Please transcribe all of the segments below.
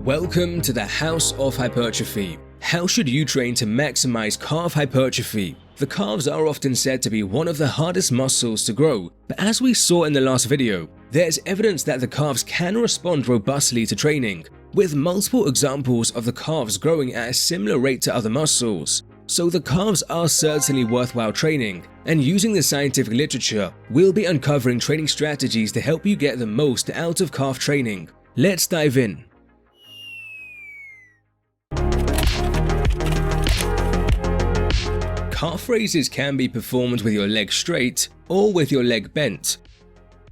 Welcome to the House of Hypertrophy. How should you train to maximize calf hypertrophy? The calves are often said to be one of the hardest muscles to grow, but as we saw in the last video, there's evidence that the calves can respond robustly to training, with multiple examples of the calves growing at a similar rate to other muscles. So the calves are certainly worthwhile training, and using the scientific literature, we'll be uncovering training strategies to help you get the most out of calf training. Let's dive in. Calf raises can be performed with your leg straight or with your leg bent.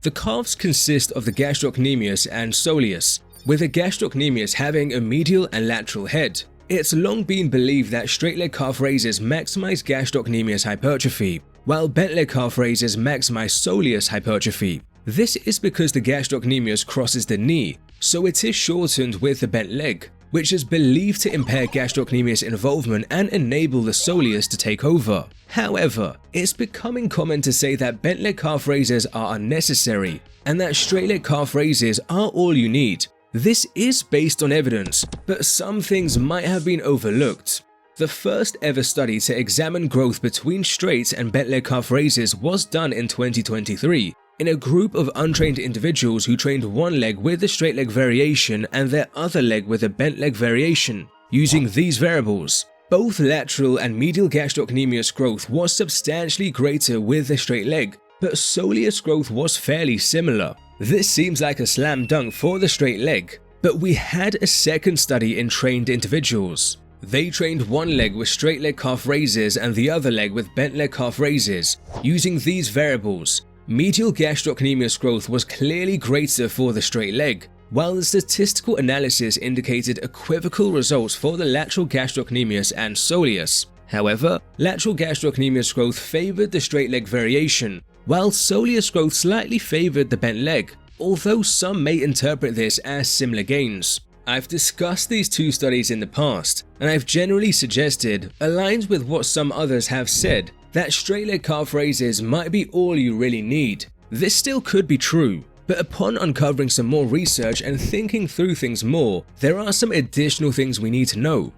The calves consist of the gastrocnemius and soleus, with the gastrocnemius having a medial and lateral head. It's long been believed that straight leg calf raises maximize gastrocnemius hypertrophy, while bent leg calf raises maximize soleus hypertrophy. This is because the gastrocnemius crosses the knee, so it is shortened with the bent leg, which is believed to impair gastrocnemius involvement and enable the soleus to take over. However, it's becoming common to say that bent leg calf raises are unnecessary and that straight leg calf raises are all you need. This is based on evidence, but some things might have been overlooked. The first ever study to examine growth between straight and bent leg calf raises was done in 2023. In a group of untrained individuals who trained one leg with the straight leg variation and their other leg with a bent leg variation. Using these variables, both lateral and medial gastrocnemius growth was substantially greater with the straight leg, but soleus growth was fairly similar. This seems like a slam dunk for the straight leg, but we had a second study in trained individuals. They trained one leg with straight leg calf raises and the other leg with bent leg calf raises. Using these variables, medial gastrocnemius growth was clearly greater for the straight leg, while the statistical analysis indicated equivocal results for the lateral gastrocnemius and soleus. However, lateral gastrocnemius growth favored the straight leg variation, while soleus growth slightly favored the bent leg, although some may interpret this as similar gains. I've discussed these two studies in the past, and I've generally suggested, aligned with what some others have said, that straight leg calf raises might be all you really need. This still could be true, but upon uncovering some more research and thinking through things more, there are some additional things we need to know.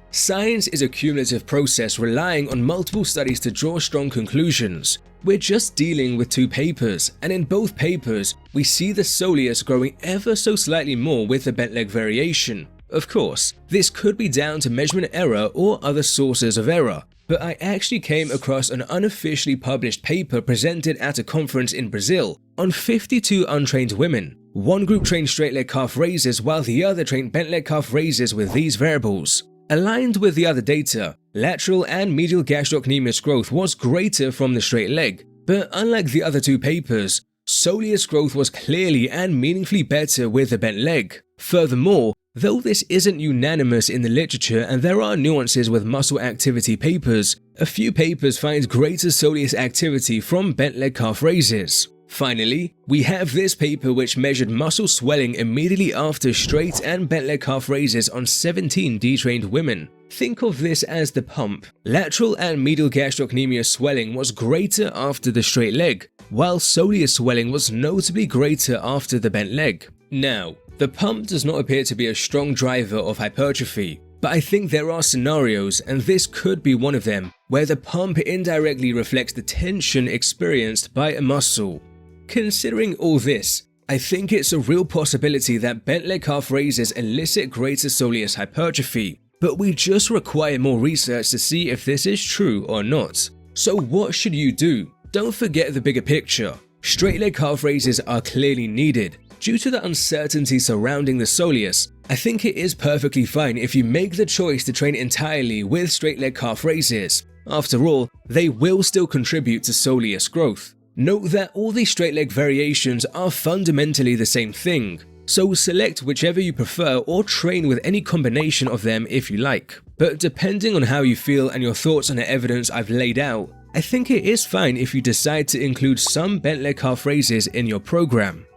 Science is a cumulative process relying on multiple studies to draw strong conclusions. We're just dealing with two papers, and in both papers, we see the soleus growing ever so slightly more with the bent leg variation. Of course, this could be down to measurement error or other sources of error, but I actually came across an unofficially published paper presented at a conference in Brazil on 52 untrained women. One group trained straight leg calf raises while the other trained bent leg calf raises with these variables. Aligned with the other data, lateral and medial gastrocnemius growth was greater from the straight leg, but unlike the other two papers, soleus growth was clearly and meaningfully better with the bent leg. Furthermore, though this isn't unanimous in the literature and there are nuances with muscle activity papers, a few papers find greater soleus activity from bent leg calf raises. Finally, we have this paper which measured muscle swelling immediately after straight and bent leg calf raises on 17 detrained women. Think of this as the pump. Lateral and medial gastrocnemius swelling was greater after the straight leg, while soleus swelling was notably greater after the bent leg. Now, the pump does not appear to be a strong driver of hypertrophy, but I think there are scenarios, and this could be one of them, where the pump indirectly reflects the tension experienced by a muscle. Considering all this, I think it's a real possibility that bent leg calf raises elicit greater soleus hypertrophy, but we just require more research to see if this is true or not. So what should you do? Don't forget the bigger picture. Straight leg calf raises are clearly needed. Due to the uncertainty surrounding the soleus, I think it is perfectly fine if you make the choice to train entirely with straight leg calf raises. After all, they will still contribute to soleus growth. Note that all these straight leg variations are fundamentally the same thing, so select whichever you prefer or train with any combination of them if you like. But depending on how you feel and your thoughts on the evidence I've laid out, I think it is fine if you decide to include some bent leg calf raises in your program.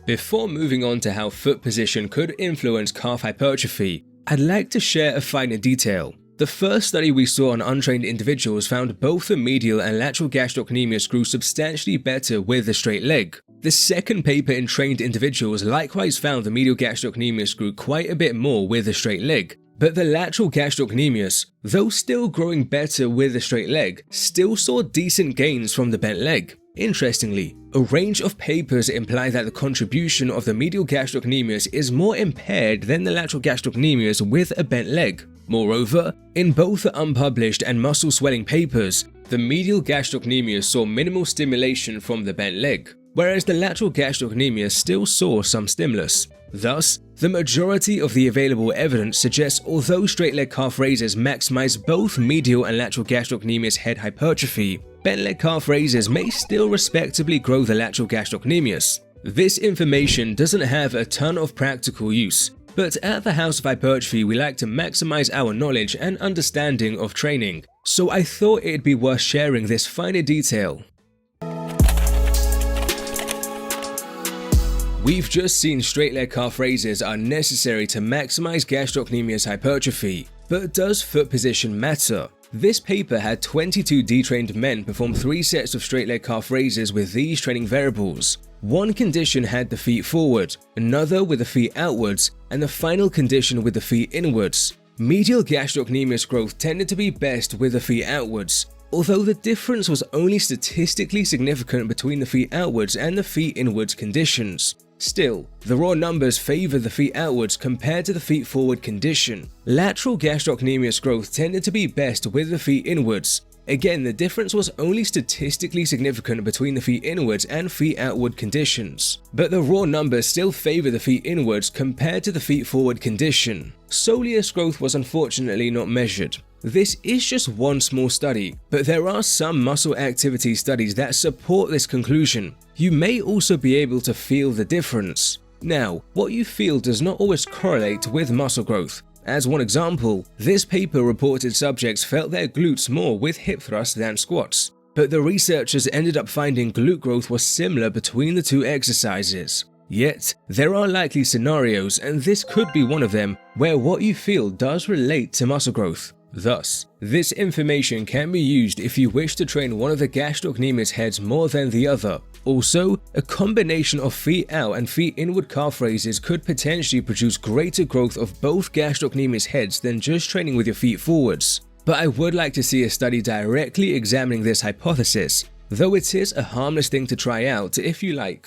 Before moving on to how foot position could influence calf hypertrophy, I'd like to share a finer detail. The first study we saw on untrained individuals found both the medial and lateral gastrocnemius grew substantially better with the straight leg. The second paper in trained individuals likewise found the medial gastrocnemius grew quite a bit more with a straight leg, but the lateral gastrocnemius, though still growing better with a straight leg, still saw decent gains from the bent leg. Interestingly, a range of papers imply that the contribution of the medial gastrocnemius is more impaired than the lateral gastrocnemius with a bent leg. Moreover, in both the unpublished and muscle swelling papers, the medial gastrocnemius saw minimal stimulation from the bent leg, whereas the lateral gastrocnemius still saw some stimulus. Thus, the majority of the available evidence suggests although straight leg calf raises maximize both medial and lateral gastrocnemius head hypertrophy, bent leg calf raises may still respectably grow the lateral gastrocnemius. This information doesn't have a ton of practical use, but at the House of Hypertrophy we like to maximize our knowledge and understanding of training, so I thought it'd be worth sharing this finer detail. We've just seen straight leg calf raises are necessary to maximize gastrocnemius hypertrophy, but does foot position matter? This paper had 22 detrained men perform 3 sets of straight leg calf raises with these training variables. One condition had the feet forward, another with the feet outwards, and the final condition with the feet inwards. Medial gastrocnemius growth tended to be best with the feet outwards, although the difference was only statistically significant between the feet outwards and the feet inwards conditions. Still, the raw numbers favor the feet outwards compared to the feet forward condition. Lateral gastrocnemius growth tended to be best with the feet inwards. Again, the difference was only statistically significant between the feet inwards and feet outward conditions, but the raw numbers still favor the feet inwards compared to the feet forward condition. Soleus growth was unfortunately not measured. This is just one small study, but there are some muscle activity studies that support this conclusion. You may also be able to feel the difference. Now, what you feel does not always correlate with muscle growth. As one example, this paper reported subjects felt their glutes more with hip thrusts than squats, but the researchers ended up finding glute growth was similar between the two exercises. Yet, there are likely scenarios, and this could be one of them, where what you feel does relate to muscle growth. Thus, this information can be used if you wish to train one of the gastrocnemius heads more than the other. Also, a combination of feet out and feet inward calf raises could potentially produce greater growth of both gastrocnemius heads than just training with your feet forwards. But I would like to see a study directly examining this hypothesis, though it is a harmless thing to try out if you like.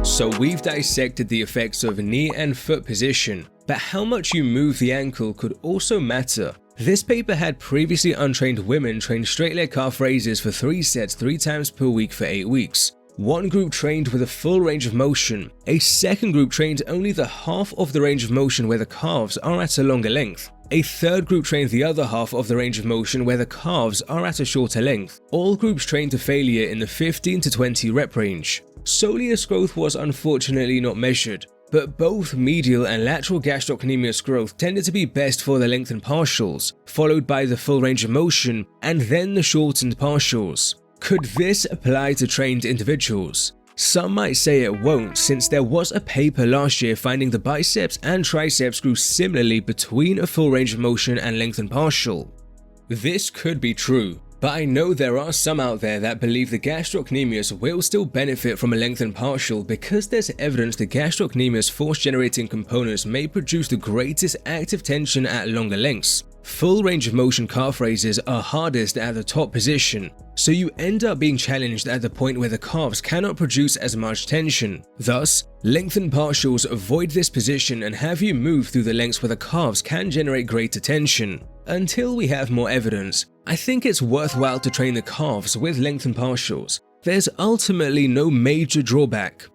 So we've dissected the effects of knee and foot position, but how much you move the ankle could also matter. This paper had previously untrained women train straight leg calf raises for 3 sets 3 times per week for 8 weeks. One group trained with a full range of motion, a second group trained only the half of the range of motion where the calves are at a longer length. A third group trained the other half of the range of motion where the calves are at a shorter length. All groups trained to failure in the 15 to 20 rep range. Soleus growth was unfortunately not measured, but both medial and lateral gastrocnemius growth tended to be best for the lengthened partials, followed by the full range of motion, and then the shortened partials. Could this apply to trained individuals? Some might say it won't, since there was a paper last year finding the biceps and triceps grew similarly between a full range of motion and lengthened partial. This could be true, but I know there are some out there that believe the gastrocnemius will still benefit from a lengthened partial because there's evidence the gastrocnemius force-generating components may produce the greatest active tension at longer lengths. Full range of motion calf raises are hardest at the top position, so you end up being challenged at the point where the calves cannot produce as much tension. Thus, lengthened partials avoid this position and have you move through the lengths where the calves can generate greater tension. Until we have more evidence, I think it's worthwhile to train the calves with lengthened partials. There's ultimately no major drawback.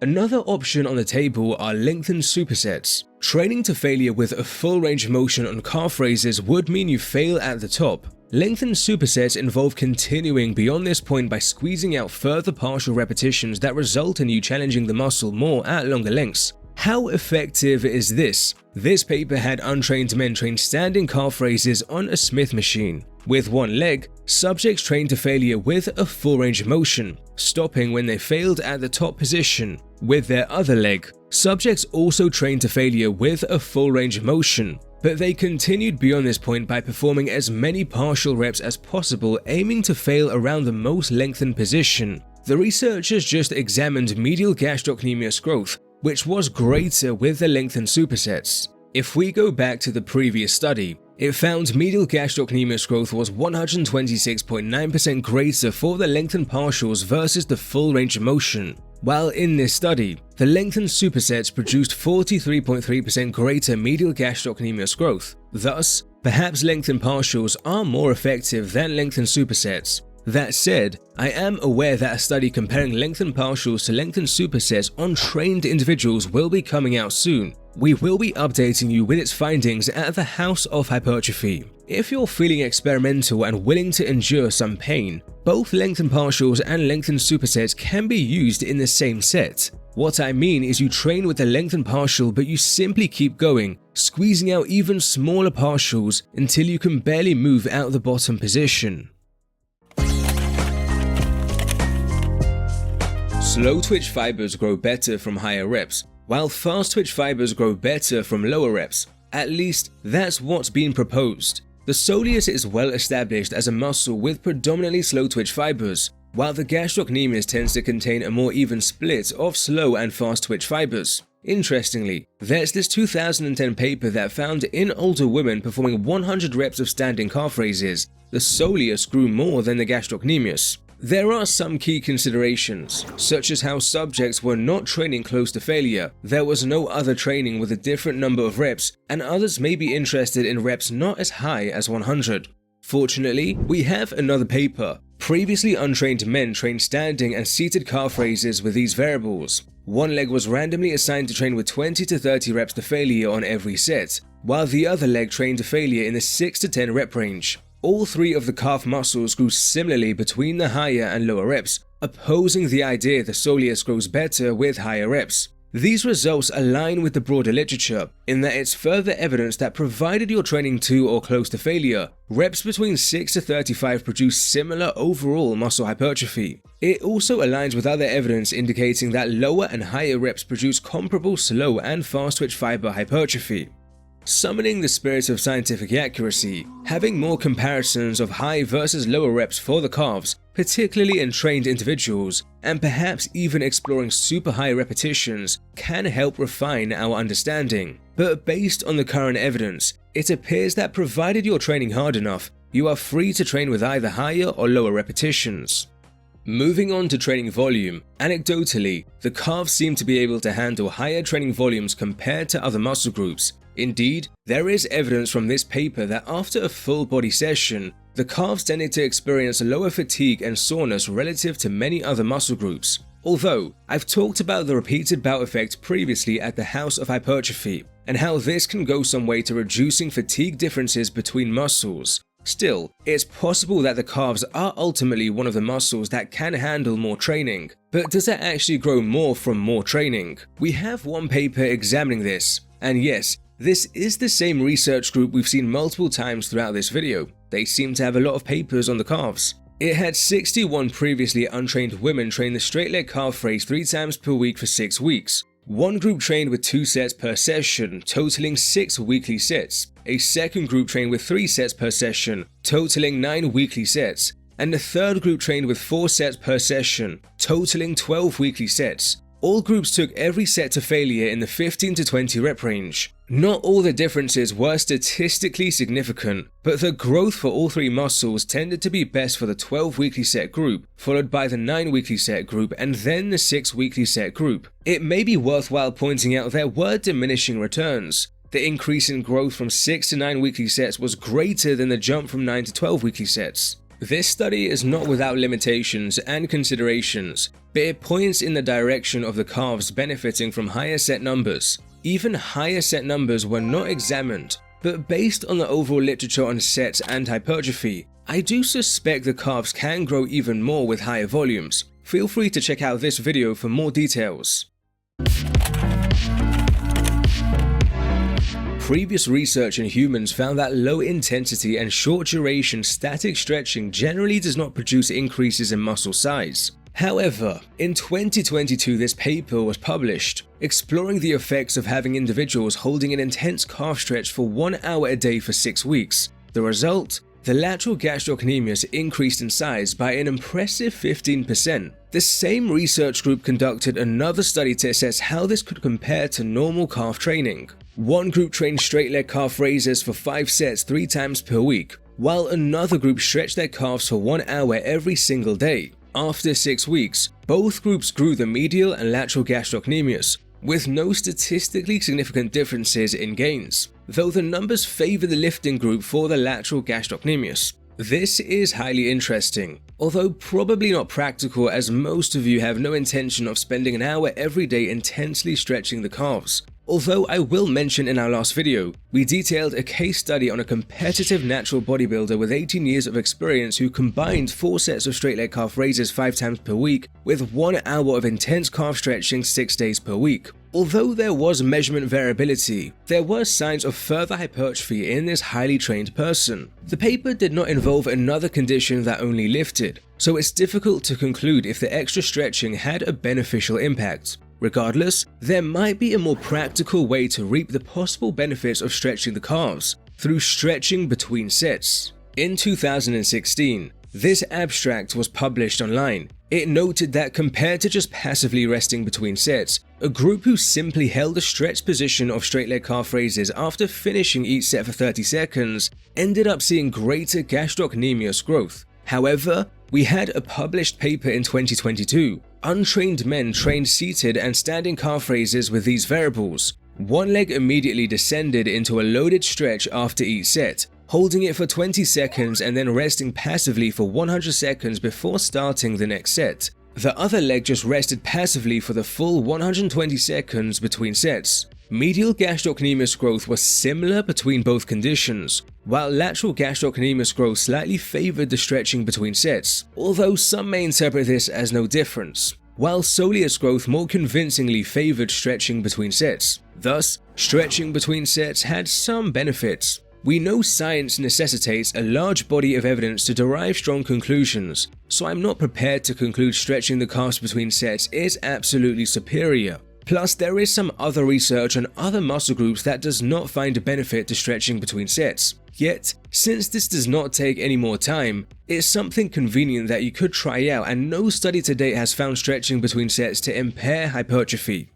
Another option on the table are lengthened supersets. Training to failure with a full range of motion on calf raises would mean you fail at the top. Lengthened supersets involve continuing beyond this point by squeezing out further partial repetitions that result in you challenging the muscle more at longer lengths. How effective is this? This paper had untrained men train standing calf raises on a Smith machine. With one leg, subjects trained to failure with a full range of motion, stopping when they failed at the top position. With their other leg, subjects also trained to failure with a full range of motion. but they continued beyond this point by performing as many partial reps as possible, aiming to fail around the most lengthened position. The researchers just examined medial gastrocnemius growth, which was greater with the lengthened supersets. If we go back to the previous study, it found medial gastrocnemius growth was 126.9% greater for the lengthened partials versus the full range of motion. While in this study, the lengthened supersets produced 43.3% greater medial gastrocnemius growth. Thus, perhaps lengthened partials are more effective than lengthened supersets. That said, I am aware that a study comparing lengthened partials to lengthened supersets on trained individuals will be coming out soon. We will be updating you with its findings at the House of Hypertrophy. If you're feeling experimental and willing to endure some pain, both lengthened partials and lengthened supersets can be used in the same set. What I mean is you train with the lengthened partial, but you simply keep going, squeezing out even smaller partials until you can barely move out the bottom position. Slow twitch fibers grow better from higher reps, while fast twitch fibers grow better from lower reps. At least, that's what's been proposed. The soleus is well established as a muscle with predominantly slow twitch fibers, while the gastrocnemius tends to contain a more even split of slow and fast twitch fibers. Interestingly, there's this 2010 paper that found in older women performing 100 reps of standing calf raises, the soleus grew more than the gastrocnemius. There are some key considerations, such as how subjects were not training close to failure, there was no other training with a different number of reps, and others may be interested in reps not as high as 100. Fortunately, we have another paper. Previously untrained men trained standing and seated calf raises with these variables. One leg was randomly assigned to train with 20 to 30 reps to failure on every set, while the other leg trained to failure in the 6 to 10 rep range. All three of the calf muscles grew similarly between the higher and lower reps, opposing the idea the soleus grows better with higher reps. These results align with the broader literature, in that it's further evidence that provided you're training to or close to failure, reps between 6 to 35 produce similar overall muscle hypertrophy. It also aligns with other evidence indicating that lower and higher reps produce comparable slow and fast twitch fiber hypertrophy. Summoning the spirit of scientific accuracy, having more comparisons of high versus lower reps for the calves, particularly in trained individuals, and perhaps even exploring super high repetitions can help refine our understanding. But based on the current evidence, it appears that provided you're training hard enough, you are free to train with either higher or lower repetitions. Moving on to training volume, anecdotally, the calves seem to be able to handle higher training volumes compared to other muscle groups. Indeed, there is evidence from this paper that after a full body session, the calves tended to experience lower fatigue and soreness relative to many other muscle groups. Although, I've talked about the repeated bout effect previously at the House of Hypertrophy, and how this can go some way to reducing fatigue differences between muscles. Still, it's possible that the calves are ultimately one of the muscles that can handle more training. But does that actually grow more from more training? We have one paper examining this, and yes, this is the same research group we've seen multiple times throughout this video. They seem to have a lot of papers on the calves. It had 61 previously untrained women train the straight leg calf raise 3 times per week for 6 weeks. One group trained with 2 sets per session, totaling 6 weekly sets. A second group trained with 3 sets per session, totaling 9 weekly sets. And the third group trained with 4 sets per session, totaling 12 weekly sets. All groups took every set to failure in the 15 to 20 rep range. Not all the differences were statistically significant, but the growth for all 3 muscles tended to be best for the 12 weekly set group, followed by the 9 weekly set group, and then the 6 weekly set group. It may be worthwhile pointing out there were diminishing returns. The increase in growth from 6 to 9 weekly sets was greater than the jump from 9 to 12 weekly sets. This study is not without limitations and considerations, but it points in the direction of the calves benefiting from higher set numbers. Even higher set numbers were not examined, but based on the overall literature on sets and hypertrophy, I do suspect the calves can grow even more with higher volumes. Feel free to check out this video for more details. Previous research in humans found that low intensity and short duration static stretching generally does not produce increases in muscle size. However, in 2022 this paper was published, exploring the effects of having individuals holding an intense calf stretch for 1 hour a day for 6 weeks. The result? The lateral gastrocnemius increased in size by an impressive 15%. The same research group conducted another study to assess how this could compare to normal calf training. One group trained straight leg calf raises for 5 sets 3 times per week, while another group stretched their calves for 1 hour every single day. After 6 weeks, both groups grew the medial and lateral gastrocnemius, with no statistically significant differences in gains, though the numbers favor the lifting group for the lateral gastrocnemius. This is highly interesting, although probably not practical as most of you have no intention of spending an hour every day intensely stretching the calves. Although I will mention in our last video, we detailed a case study on a competitive natural bodybuilder with 18 years of experience who combined 4 sets of straight leg calf raises 5 times per week with 1 hour of intense calf stretching 6 days per week. Although there was measurement variability, there were signs of further hypertrophy in this highly trained person. The paper did not involve another condition that only lifted, so it's difficult to conclude if the extra stretching had a beneficial impact. Regardless, there might be a more practical way to reap the possible benefits of stretching the calves through stretching between sets. In 2016, this abstract was published online. It noted that compared to just passively resting between sets, a group who simply held a stretched position of straight leg calf raises after finishing each set for 30 seconds ended up seeing greater gastrocnemius growth. However, we had a published paper in 2022. Untrained men trained seated and standing calf raises with these variables. One leg immediately descended into a loaded stretch after each set, holding it for 20 seconds and then resting passively for 100 seconds before starting the next set. The other leg just rested passively for the full 120 seconds between sets. Medial gastrocnemius growth was similar between both conditions, while lateral gastrocnemius growth slightly favored the stretching between sets, although some may interpret this as no difference, while soleus growth more convincingly favored stretching between sets. Thus, stretching between sets had some benefits. We know science necessitates a large body of evidence to derive strong conclusions, so I'm not prepared to conclude stretching the calves between sets is absolutely superior. Plus, there is some other research on other muscle groups that does not find a benefit to stretching between sets. Yet, since this does not take any more time, it's something convenient that you could try out, and no study to date has found stretching between sets to impair hypertrophy.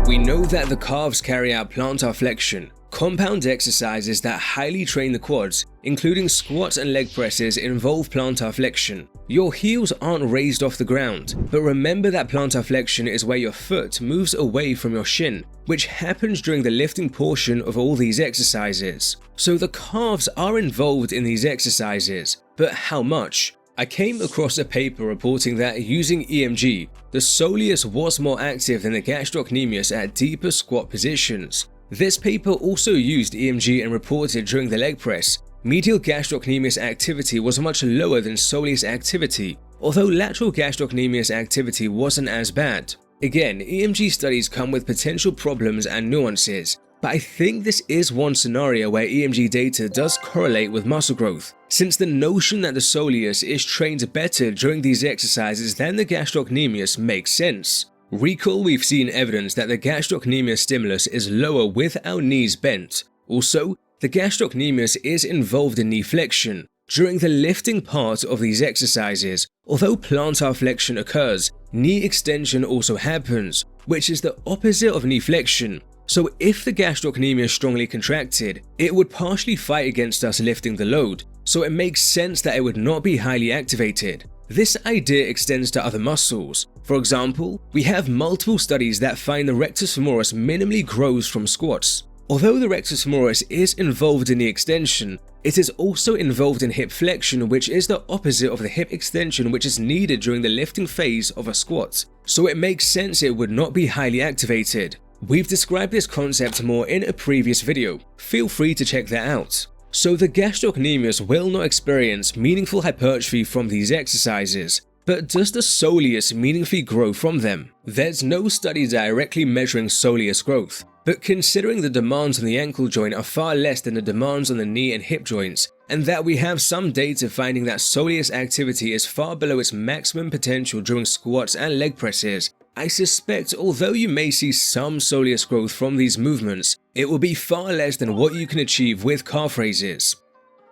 We know that the calves carry out plantar flexion, compound exercises that highly train the quads, including squats and leg presses, involve plantar flexion. Your heels aren't raised off the ground, but remember that plantar flexion is where your foot moves away from your shin, which happens during the lifting portion of all these exercises. So the calves are involved in these exercises, but how much? I came across a paper reporting that using EMG, the soleus was more active than the gastrocnemius at deeper squat positions. This paper also used EMG and reported during the leg press, medial gastrocnemius activity was much lower than soleus activity, although lateral gastrocnemius activity wasn't as bad. Again, EMG studies come with potential problems and nuances, but I think this is one scenario where EMG data does correlate with muscle growth, since the notion that the soleus is trained better during these exercises than the gastrocnemius makes sense. Recall we've seen evidence that the gastrocnemius stimulus is lower with our knees bent. Also, the gastrocnemius is involved in knee flexion during the lifting part of these exercises. Although plantar flexion occurs, knee extension also happens, which is the opposite of knee flexion. So if the gastrocnemius is strongly contracted, it would partially fight against us lifting the load, so it makes sense that it would not be highly activated. This idea extends to other muscles. For example, we have multiple studies that find the rectus femoris minimally grows from squats. Although the rectus femoris is involved in the extension, it is also involved in hip flexion, which is the opposite of the hip extension which is needed during the lifting phase of a squat. So it makes sense it would not be highly activated. We've described this concept more in a previous video, feel free to check that out. So the gastrocnemius will not experience meaningful hypertrophy from these exercises, but does the soleus meaningfully grow from them? There's no study directly measuring soleus growth, But considering the demands on the ankle joint are far less than the demands on the knee and hip joints, and that we have some data finding that soleus activity is far below its maximum potential during squats and leg presses, I suspect although you may see some soleus growth from these movements, it will be far less than what you can achieve with calf raises.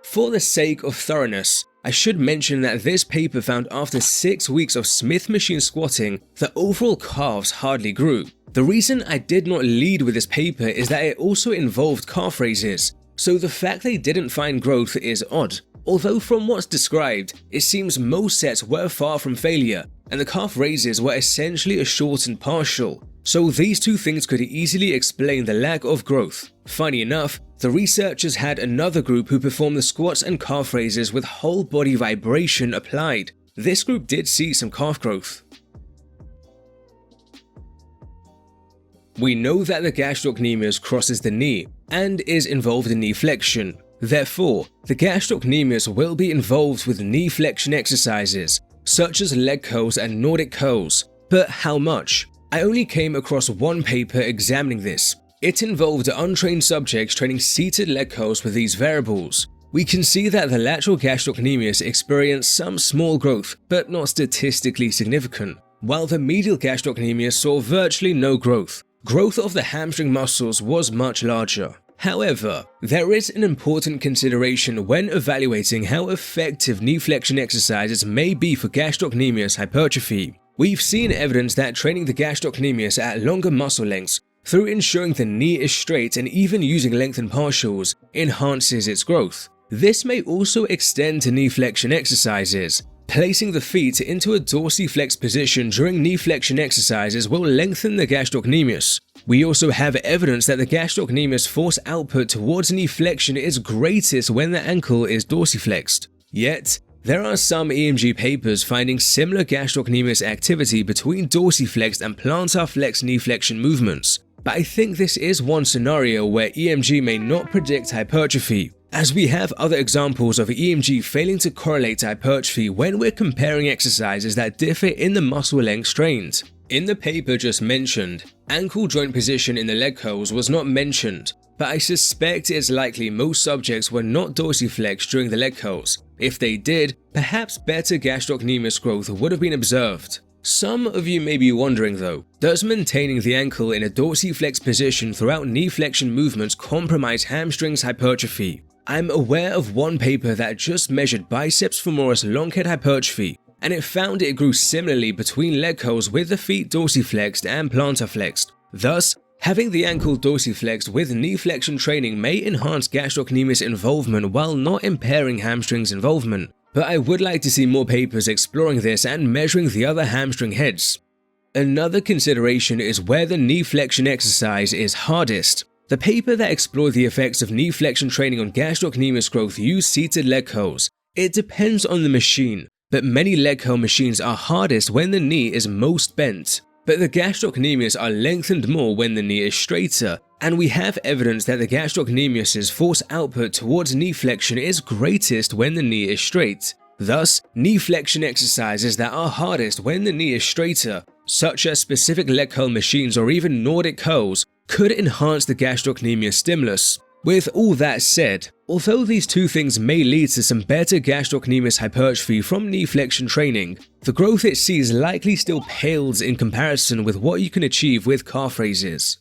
For the sake of thoroughness, I should mention that this paper found after 6 weeks of Smith machine squatting, the overall calves hardly grew. The reason I did not lead with this paper is that it also involved calf raises, so the fact they didn't find growth is odd. Although from what's described, it seems most sets were far from failure, and the calf raises were essentially a shortened partial, so these two things could easily explain the lack of growth. Funny enough, the researchers had another group who performed the squats and calf raises with whole body vibration applied. This group did see some calf growth. We know that the gastrocnemius crosses the knee and is involved in knee flexion. Therefore, the gastrocnemius will be involved with knee flexion exercises, such as leg curls and Nordic curls. But how much? I only came across one paper examining this. It involved untrained subjects training seated leg curls with these variables. We can see that the lateral gastrocnemius experienced some small growth, but not statistically significant, while the medial gastrocnemius saw virtually no growth. Growth of the hamstring muscles was much larger. However, there is an important consideration when evaluating how effective knee flexion exercises may be for gastrocnemius hypertrophy. We've seen evidence that training the gastrocnemius at longer muscle lengths through ensuring the knee is straight and even using lengthened partials enhances its growth. This may also extend to knee flexion exercises. Placing the feet into a dorsiflexed position during knee flexion exercises will lengthen the gastrocnemius. We also have evidence that the gastrocnemius force output towards knee flexion is greatest when the ankle is dorsiflexed. Yet, there are some EMG papers finding similar gastrocnemius activity between dorsiflexed and plantar flexed knee flexion movements. But I think this is one scenario where EMG may not predict hypertrophy, as we have other examples of EMG failing to correlate to hypertrophy when we're comparing exercises that differ in the muscle length strained. In the paper just mentioned, ankle joint position in the leg curls was not mentioned, but I suspect it's likely most subjects were not dorsiflexed during the leg curls. If they did, perhaps better gastrocnemius growth would have been observed. Some of you may be wondering though, does maintaining the ankle in a dorsiflexed position throughout knee flexion movements compromise hamstrings hypertrophy? I'm aware of one paper that just measured biceps femoris long head hypertrophy, and it found it grew similarly between leg curls with the feet dorsiflexed and plantar flexed. Thus, having the ankle dorsiflexed with knee flexion training may enhance gastrocnemius involvement while not impairing hamstrings involvement. But I would like to see more papers exploring this and measuring the other hamstring heads. Another consideration is where the knee flexion exercise is hardest. The paper that explored the effects of knee flexion training on gastrocnemius growth used seated leg curls. It depends on the machine, but many leg curl machines are hardest when the knee is most bent. But the gastrocnemius are lengthened more when the knee is straighter, and we have evidence that the gastrocnemius's force output towards knee flexion is greatest when the knee is straight. Thus, knee flexion exercises that are hardest when the knee is straighter, such as specific leg curl machines or even Nordic curls, could enhance the gastrocnemius stimulus. With all that said, although these two things may lead to some better gastrocnemius hypertrophy from knee flexion training, the growth it sees likely still pales in comparison with what you can achieve with calf raises.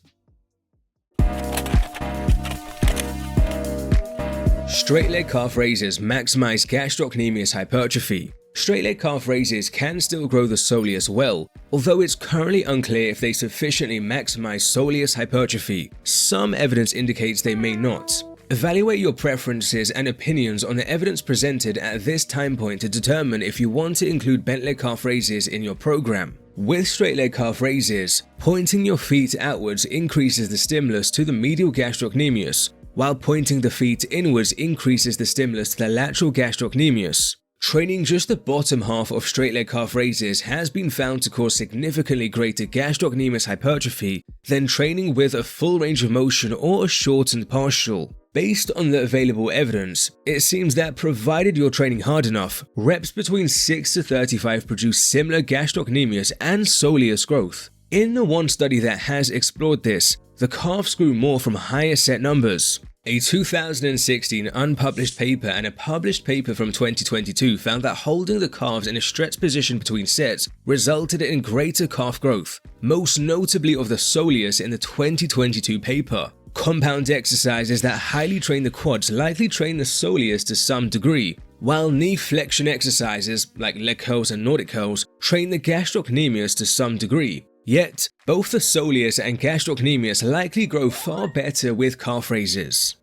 Straight leg calf raises maximize gastrocnemius hypertrophy. Straight leg calf raises can still grow the soleus well, although it's currently unclear if they sufficiently maximize soleus hypertrophy. Some evidence indicates they may not. Evaluate your preferences and opinions on the evidence presented at this time point to determine if you want to include bent leg calf raises in your program. With straight leg calf raises, pointing your feet outwards increases the stimulus to the medial gastrocnemius, while pointing the feet inwards increases the stimulus to the lateral gastrocnemius. Training just the bottom half of straight leg calf raises has been found to cause significantly greater gastrocnemius hypertrophy than training with a full range of motion or a shortened partial. Based on the available evidence, it seems that provided you're training hard enough, reps between 6 to 35 produce similar gastrocnemius and soleus growth. In the one study that has explored this, the calves grew more from higher set numbers. A 2016 unpublished paper and a published paper from 2022 found that holding the calves in a stretched position between sets resulted in greater calf growth, most notably of the soleus in the 2022 paper. Compound exercises that highly train the quads likely train the soleus to some degree, while knee flexion exercises like leg curls and Nordic curls train the gastrocnemius to some degree. Yet, both the soleus and gastrocnemius likely grow far better with calf raises.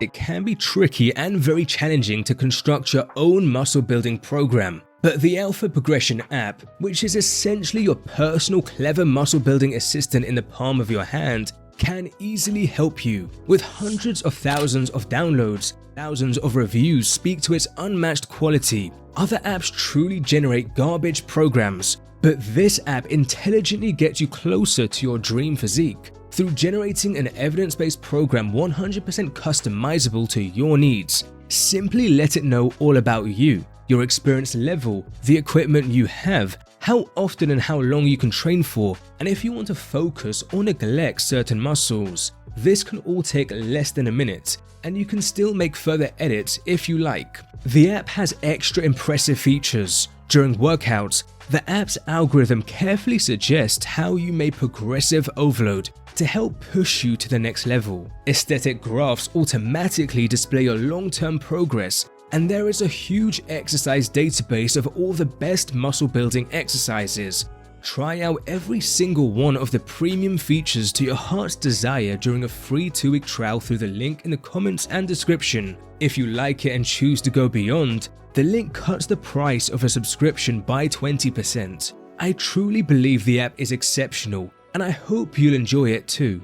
It can be tricky and very challenging to construct your own muscle building program, but the Alpha Progression app, which is essentially your personal clever muscle building assistant in the palm of your hand, can easily help you. With hundreds of thousands of downloads, thousands of reviews speak to its unmatched quality. Other apps truly generate garbage programs, but this app intelligently gets you closer to your dream physique through generating an evidence-based program 100% customizable to your needs. Simply let it know all about you, your experience level, the equipment you have, how often and how long you can train for, and if you want to focus or neglect certain muscles. This can all take less than a minute, and you can still make further edits if you like. The app has extra impressive features. During workouts, the app's algorithm carefully suggests how you may progressive overload to help push you to the next level. Aesthetic graphs automatically display your long-term progress, and there is a huge exercise database of all the best muscle building exercises. Try out every single one of the premium features to your heart's desire during a free 2-week trial through the link in the comments and description. If you like it and choose to go beyond, the link cuts the price of a subscription by 20%. I truly believe the app is exceptional, and I hope you'll enjoy it too.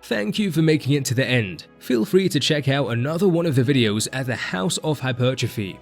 Thank you for making it to the end. Feel free to check out another one of the videos at the House of Hypertrophy.